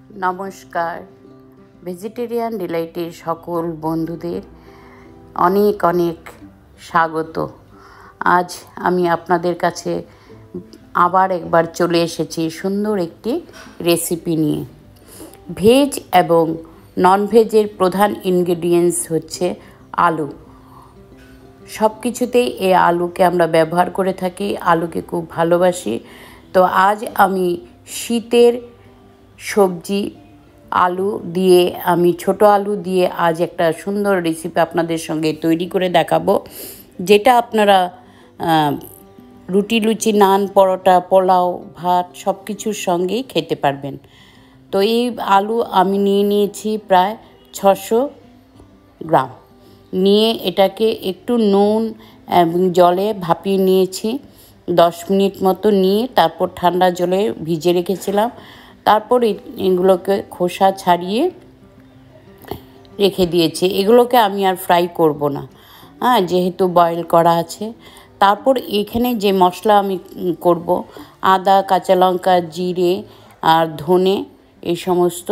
নমস্কার। ভেজিটেরিয়ান ডিলাইটের সকল বন্ধুদের অনেক অনেক স্বাগত। আজ আমি আপনাদের কাছে আবার একবার চলে এসেছি সুন্দর একটি রেসিপি নিয়ে। ভেজ এবং নন ভেজের প্রধান ইনগ্রেডিয়েন্টস হচ্ছে আলু। সব কিছুতেই এই আলুকে আমরা ব্যবহার করে থাকি, আলুকে খুব ভালোবাসি। তো আজ আমি শীতের সবজি আলু দিয়ে, আমি ছোট আলু দিয়ে আজ একটা সুন্দর রেসিপি আপনাদের সঙ্গে তৈরি করে দেখাবো, যেটা আপনারা রুটি, লুচি, নান, পরোটা, পোলাও, ভাত সব কিছুর সঙ্গেই খেতে পারবেন। তো এই আলু আমি নিয়েছি প্রায় 600 গ্রাম। নিয়ে এটাকে একটু নুন এবং জলে ভাপিয়ে নিয়েছি 10 মিনিট মতো, নিয়ে তারপর ঠান্ডা জলে ভিজে রেখেছিলাম। তারপর এগুলোকে খোসা ছাড়িয়ে রেখে দিয়েছি। এগুলোকে আমি আর ফ্রাই করব না, যেহেতু বয়েল করা আছে। তারপর এখানে যে মশলা আমি করব, আদা, কাঁচা লঙ্কা, জিরে আর ধনে এই সমস্ত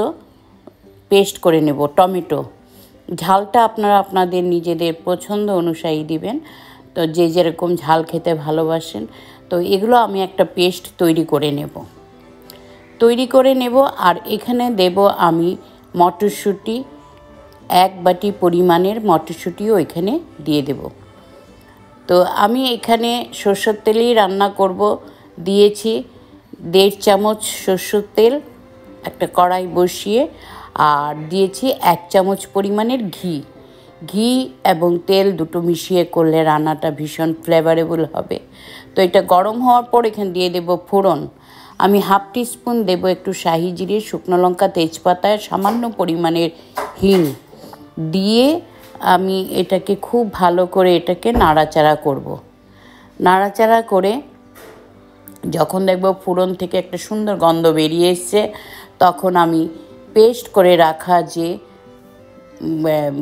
পেস্ট করে নেব। টমেটো, ঝালটা আপনারা আপনাদের নিজেদের পছন্দ অনুযায়ী দিবেন, তো যে যেরকম ঝাল খেতে ভালোবাসেন। তো এগুলো আমি একটা পেস্ট তৈরি করে নেব। আর এখানে দেব আমি মটরশুঁটি, 1 বাটি পরিমাণের মটরশুঁটিও এখানে দিয়ে দেব। তো আমি এখানে সরষের তেলেই রান্না করব। দিয়েছি 1.5 চামচ সরষের তেল একটা কড়াই বসিয়ে, আর দিয়েছি 1 চামচ পরিমাণের ঘি এবং তেল দুটো মিশিয়ে করলে রান্নাটা ভীষণ ফ্লেভারেবল হবে। তো এটা গরম হওয়ার পর এখানে দিয়ে দেব ফোড়ন। আমি 1/2 টিস্পুন দেব একটু শাহি জিরে, শুকনো লঙ্কা, তেজপাতা, সামান্য পরিমাণের হিং দিয়ে আমি এটাকে খুব ভালো করে এটাকে নাড়াচাড়া করব। নাড়াচাড়া করে যখন দেখব ফোড়ন থেকে একটা সুন্দর গন্ধ বেরিয়ে এসছে, তখন আমি পেস্ট করে রাখা যে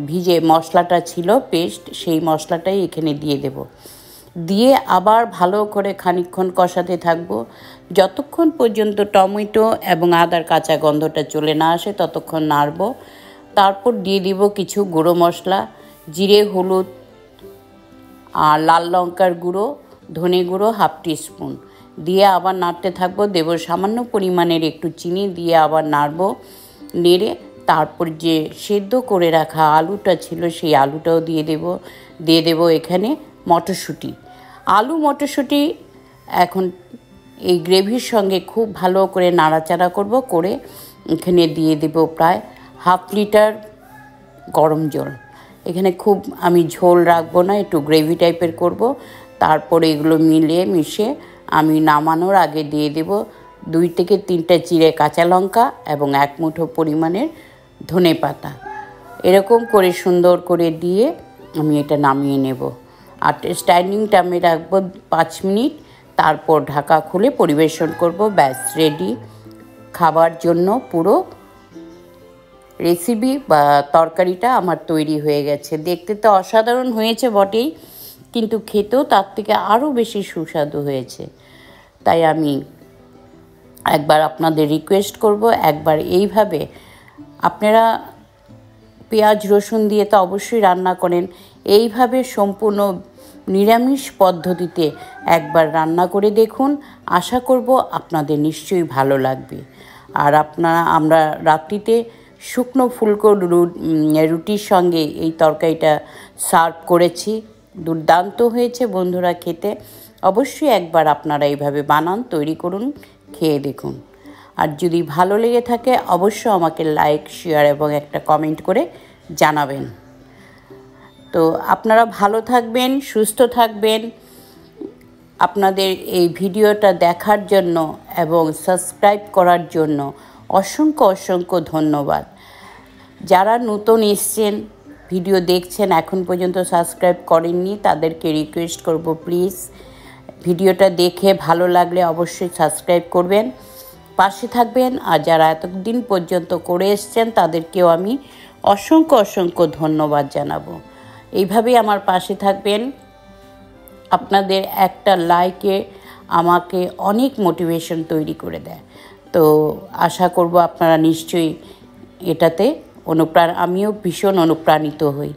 ভিজে মশলাটা ছিল পেস্ট, সেই মশলাটাই এখানে দিয়ে দেব। দিয়ে আবার ভালো করে খানিকক্ষণ কষাতে থাকবো, যতক্ষণ পর্যন্ত টমেটো এবং আদার কাঁচা গন্ধটা চলে না আসে ততক্ষণ নাড়ব। তারপর দিয়ে দিব কিছু গুঁড়ো মশলা, জিরে, হলুদ আর লাল লঙ্কার গুঁড়ো, ধনে গুঁড়ো 1/2 টিস্পুন দিয়ে আবার নাড়তে থাকবো। দেব সামান্য পরিমাণের একটু চিনি, দিয়ে আবার নাড়ব। নেড়ে তারপর যে সেদ্ধ করে রাখা আলুটা ছিল সেই আলুটাও দিয়ে দেব এখানে মটরশুঁটি। আলু মটরশুঁটি এখন এই গ্রেভির সঙ্গে খুব ভালো করে নাড়াচাড়া করে এখানে দিয়ে দেব প্রায় 1/2 লিটার গরম জল। এখানে খুব আমি ঝোল রাখবো না, একটু গ্রেভি টাইপের করব। তারপরে এগুলো মিশে আমি নামানোর আগে দিয়ে দেব 2 থেকে 3টা চিড়ে কাঁচা লঙ্কা এবং 1 মুঠো পরিমাণের ধনে পাতা। এরকম করে সুন্দর করে দিয়ে আমি এটা নামিয়ে নেব। আর স্ট্যান্ডিং টাইমে রাখবো 5 মিনিট। তারপর ঢাকা খুলে পরিবেশন করব। ব্যাস রেডি খাবার জন্য পুরো রেসিপি বা তরকারিটা আমার তৈরি হয়ে গেছে। দেখতে তো অসাধারণ হয়েছে বটেই, কিন্তু খেতেও তার থেকে আরও বেশি সুস্বাদু হয়েছে। তাই আমি একবার আপনাদের রিকোয়েস্ট করব, একবার এইভাবে আপনারা পেঁয়াজ রসুন দিয়ে তো অবশ্যই রান্না করেন, এইভাবে সম্পূর্ণ নিরামিষ পদ্ধতিতে একবার রান্না করে দেখুন। আশা করব আপনাদের নিশ্চয়ই ভালো লাগবে। আর আমরা রাত্রিতে শুকনো ফুলকো রুটির সঙ্গে এই তরকারিটা সার্ভ করেছি। দুর্দান্ত হয়েছে বন্ধুরা খেতে। অবশ্যই একবার আপনারা এইভাবে বানান, তৈরি করুন, খেয়ে দেখুন। আর যদি ভালো লেগে থাকে অবশ্যই আমাকে লাইক, শেয়ার এবং একটা কমেন্ট করে জানাবেন। তো আপনারা ভালো থাকবেন, সুস্থ থাকবেন। আপনাদের এই ভিডিওটা দেখার জন্য এবং সাবস্ক্রাইব করার জন্য অসংখ্য ধন্যবাদ। যারা নতুন এসছেন, ভিডিও দেখছেন, এখন পর্যন্ত সাবস্ক্রাইব করেননি, তাদেরকে রিকোয়েস্ট করব প্লিজ ভিডিওটা দেখে ভালো লাগলে অবশ্যই সাবস্ক্রাইব করবেন, পাশে থাকবেন। আর যারা এতদিন পর্যন্ত করে এসছেন তাদেরকেও আমি অসংখ্য ধন্যবাদ জানাবো। এইভাবেই আমার পাশে থাকবেন। আপনাদের একটা লাইকে আমাকে অনেক মোটিভেশন তৈরি করে দেয়। তো আশা করব আপনারা নিশ্চয়ই এটাতে আমিও ভীষণ অনুপ্রাণিত হই।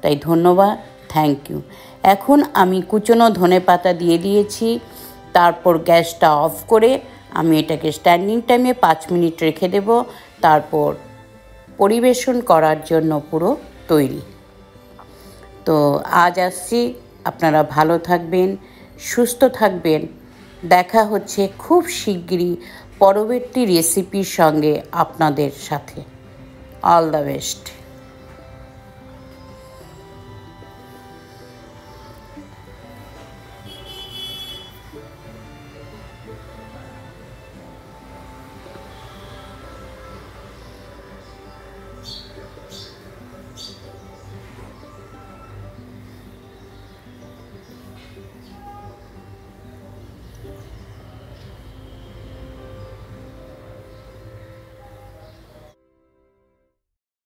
তাই ধন্যবাদ, থ্যাংক ইউ। এখন আমি কুচনো ধনেপাতা দিয়ে দিয়েছি। তারপর গ্যাসটা অফ করে আমি এটাকে স্ট্যান্ডিং টাইমে 5 মিনিট রেখে দেব। তারপর পরিবেশন করার জন্য পুরো তৈরি। তো আজ আসছি, আপনারা ভালো থাকবেন, সুস্থ থাকবেন। দেখা হচ্ছে খুব শিগগিরই পরবর্তী রেসিপির সঙ্গে আপনাদের সাথে। All the best.